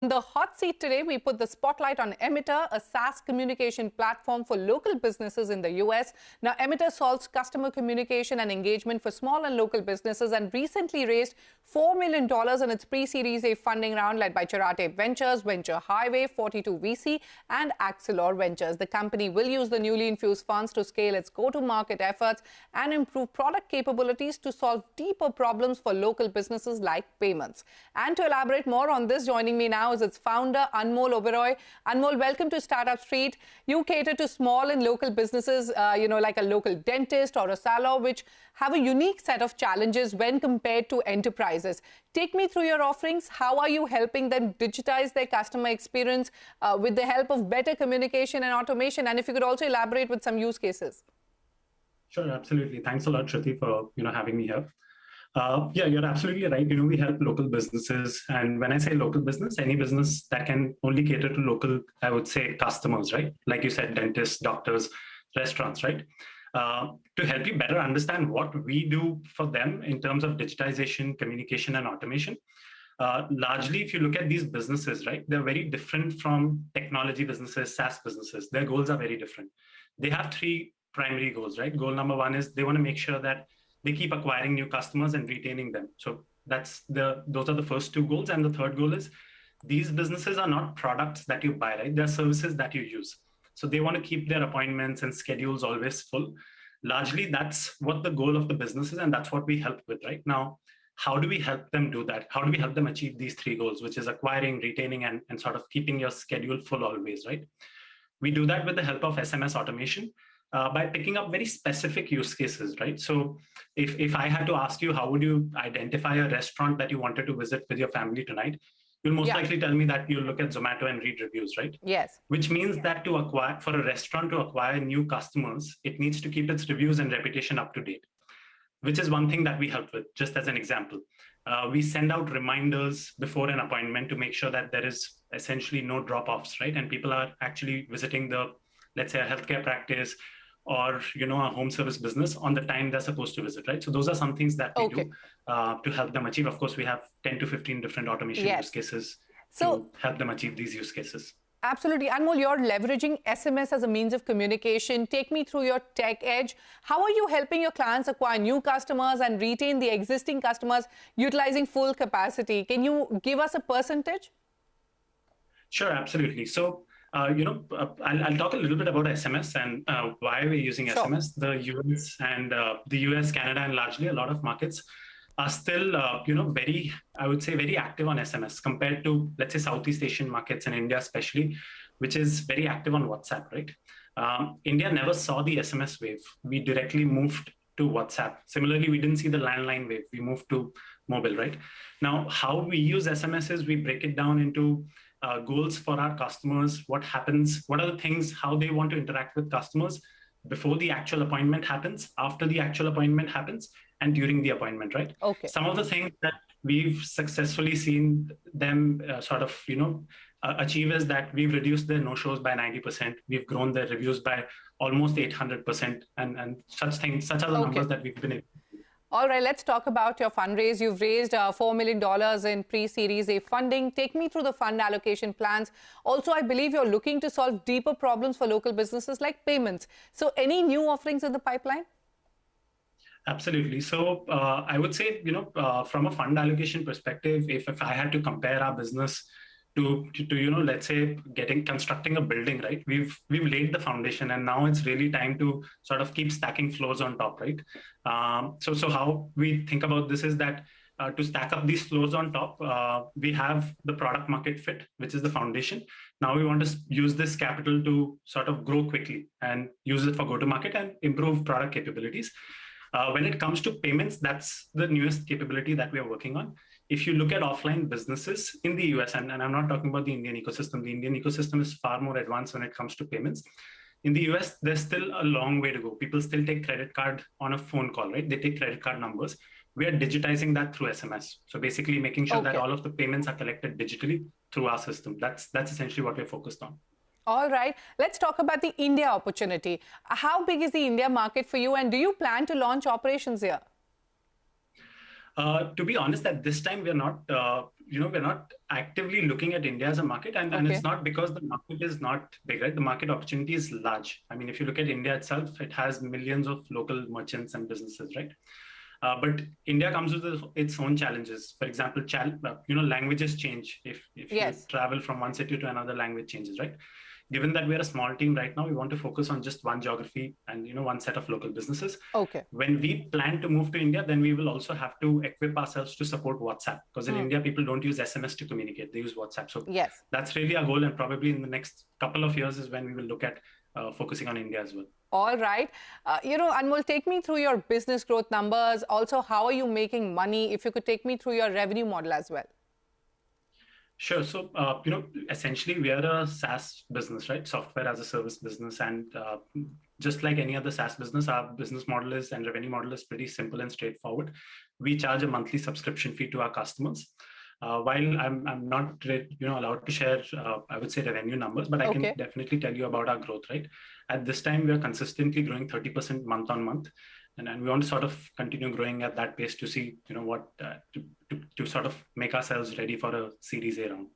In the hot seat today, we put the spotlight on Emitrr, a SaaS communication platform for local businesses in the US. Now, Emitrr solves customer communication and engagement for small and local businesses and recently raised $4 million in its pre-Series A funding round led by Charate Ventures, Venture Highway, 42 VC, and Axelor Ventures. The company will use the newly infused funds to scale its go-to-market efforts and improve product capabilities to solve deeper problems for local businesses like payments. And to elaborate more on this, joining me now is its founder, Anmol Oberoi. Anmol, welcome to Startup Street. You cater to small and local businesses, like a local dentist or a salon, which have a unique set of challenges when compared to enterprises. Take me through your offerings. How are you helping them digitize their customer experience with the help of better communication and automation? And if you could also elaborate with some use cases. Sure, absolutely. Thanks a lot, Shruti, for having me here. Yeah, you're absolutely right. We help local businesses. And when I say local business, any business that can only cater to local, I would say, customers, right? Like you said, dentists, doctors, restaurants, right? To help you better understand what we do for them in terms of digitization, communication, and automation. Largely, if you look at these businesses, right, they're very different from technology businesses, SaaS businesses. Their goals are very different. They have three primary goals, right? Goal number one is they want to make sure that they keep acquiring new customers and retaining them. So those are the first two goals. And the third goal is these businesses are not products that you buy, right? They're services that you use. So they want to keep their appointments and schedules always full. Largely, that's what the goal of the business is, and that's what we help with right now. How do we help them do that? How do we help them achieve these three goals, which is acquiring, retaining, and sort of keeping your schedule full always, right? We do that with the help of SMS automation. By picking up very specific use cases, right? So if I had to ask you, how would you identify a restaurant that you wanted to visit with your family tonight? You'll most likely tell me that you'll look at Zomato and read reviews, right? Yes. Which means that for a restaurant to acquire new customers, it needs to keep its reviews and reputation up to date, which is one thing that we help with, just as an example. We send out reminders before an appointment to make sure that there is essentially no drop-offs, right? And people are actually visiting let's say, a healthcare practice or a home service business on the time they're supposed to visit, right? So those are some things that we do to help them achieve. Of course, we have 10 to 15 different automation use cases to help them achieve these use cases. Absolutely. Anmol, you're leveraging SMS as a means of communication. Take me through your tech edge. How are you helping your clients acquire new customers and retain the existing customers utilizing full capacity? Can you give us a percentage? Sure, absolutely. So, I'll talk a little bit about SMS and why we're using SMS. The US, Canada, and largely a lot of markets are still, very active on SMS compared to, let's say, Southeast Asian markets and India especially, which is very active on WhatsApp, right? India never saw the SMS wave. We directly moved to WhatsApp. Similarly, we didn't see the landline wave. We moved to mobile, right? Now, how we use SMS is we break it down into goals for our customers, what happens, what are the things, how they want to interact with customers before the actual appointment happens, after the actual appointment happens, and during the appointment, right? Okay. Some of the things that we've successfully seen them achieve is that we've reduced their no-shows by 90%. We've grown their reviews by almost 800%, and such are the numbers that we've been able to do. All right, let's talk about your fundraise. You've raised $4 million in pre-Series A funding. Take me through the fund allocation plans. Also, I believe you're looking to solve deeper problems for local businesses like payments. So any new offerings in the pipeline? Absolutely. So I would say, from a fund allocation perspective, if I had to compare our business to let's say constructing a building, right? We've laid the foundation, and now it's really time to sort of keep stacking floors on top, right? So how we think about this is that to stack up these floors on top, we have the product market fit, which is the foundation. Now we want to use this capital to sort of grow quickly and use it for go-to-market and improve product capabilities. When it comes to payments, that's the newest capability that we are working on. If you look at offline businesses in the US, and I'm not talking about the Indian ecosystem is far more advanced when it comes to payments. In the US, there's still a long way to go. People still take credit card on a phone call, right? They take credit card numbers. We are digitizing that through SMS. So basically making sure that all of the payments are collected digitally through our system. That's essentially what we're focused on. All right, let's talk about the India opportunity. How big is the India market for you, and do you plan to launch operations here? To be honest, at this time, we're not, we're not actively looking at India as a market, and it's not because the market is not big, right? The market opportunity is large. I mean, if you look at India itself, it has millions of local merchants and businesses, right? But India comes with its own challenges. For example, languages change. If you travel from one city to another, language changes, right? Given that we're a small team right now, we want to focus on just one geography and one set of local businesses. Okay. When we plan to move to India, then we will also have to equip ourselves to support WhatsApp, because in India, people don't use SMS to communicate; they use WhatsApp. So that's really our goal, and probably in the next couple of years is when we will look at focusing on India as well. All right. Anmol, take me through your business growth numbers. Also, how are you making money? If you could take me through your revenue model as well. Sure. So, essentially, we are a SaaS business, right? Software as a service business. And just like any other SaaS business, our business model is and revenue model is pretty simple and straightforward. We charge a monthly subscription fee to our customers. While I'm not allowed to share, I would say, revenue numbers, but I can definitely tell you about our growth, right? At this time, we are consistently growing 30% month on month. And we want to sort of continue growing at that pace to see, what to sort of make ourselves ready for a Series A round.